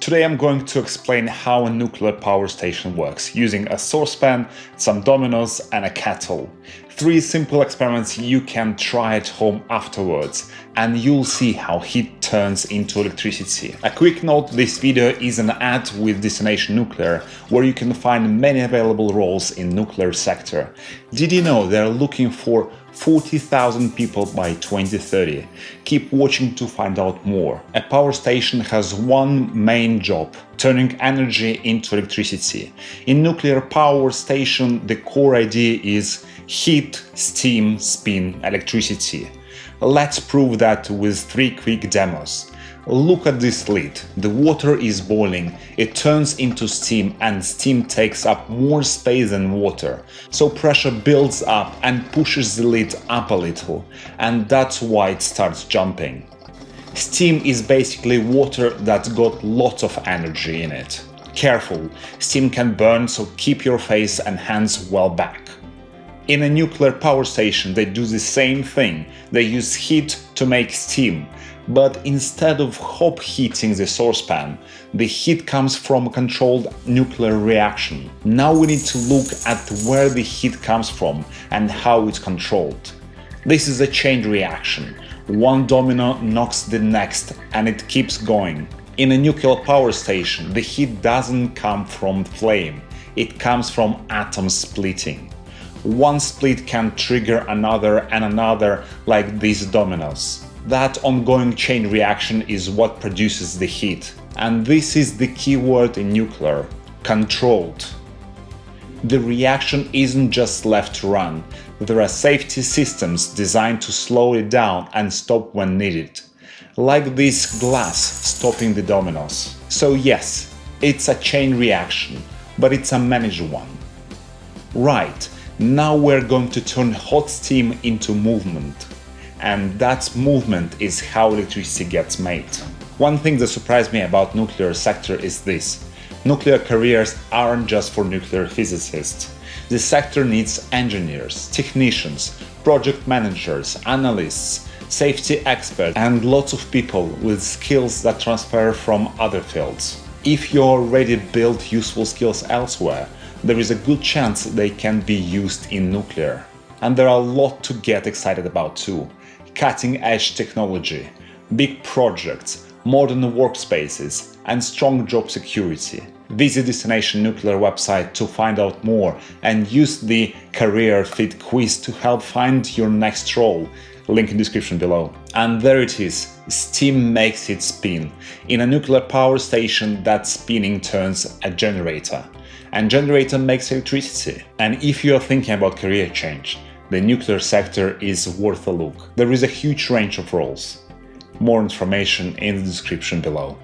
Today I'm going to explain how a nuclear power station works using a saucepan, some dominoes and a kettle. 3 simple experiments you can try at home afterwards, and you'll see how heat turns into electricity. A quick note, this video is an ad with Destination Nuclear, where you can find many available roles in nuclear sector. Did you know they're looking for 40,000 people by 2030? Keep watching to find out more. A power station has one main job: turning energy into electricity. In nuclear power station, the core idea is heat, steam, spin, electricity. Let's prove that with 3 quick demos. Look at this lid. The water is boiling, it turns into steam, and steam takes up more space than water. So pressure builds up and pushes the lid up a little, and that's why it starts jumping. Steam is basically water that's got lots of energy in it. Careful, steam can burn, so keep your face and hands well back. In a nuclear power station, they do the same thing. They use heat to make steam. But instead of hot heating the saucepan, the heat comes from a controlled nuclear reaction. Now we need to look at where the heat comes from and how it's controlled. This is a chain reaction. One domino knocks the next, and it keeps going. In a nuclear power station, the heat doesn't come from flame. It comes from atoms splitting. One split can trigger another and another, like these dominoes. That ongoing chain reaction is what produces the heat. And this is the key word in nuclear: controlled. The reaction isn't just left to run. There are safety systems designed to slow it down and stop when needed. Like this glass stopping the dominoes. So yes, it's a chain reaction, but it's a managed one. Right, now we're going to turn hot steam into movement. And that movement is how electricity gets made. One thing that surprised me about nuclear sector is this: nuclear careers aren't just for nuclear physicists. The sector needs engineers, technicians, project managers, analysts, safety experts, and lots of people with skills that transfer from other fields. If you already built useful skills elsewhere, there is a good chance they can be used in nuclear. And there are a lot to get excited about too. Cutting-edge technology, big projects, modern workspaces, and strong job security. Visit Destination Nuclear website to find out more and use the Career Fit quiz to help find your next role. Link in description below. And there it is. Steam makes it spin. In a nuclear power station, that spinning turns a generator. And generator makes electricity. And if you are thinking about career change, the nuclear sector is worth a look. There is a huge range of roles. More information in the description below.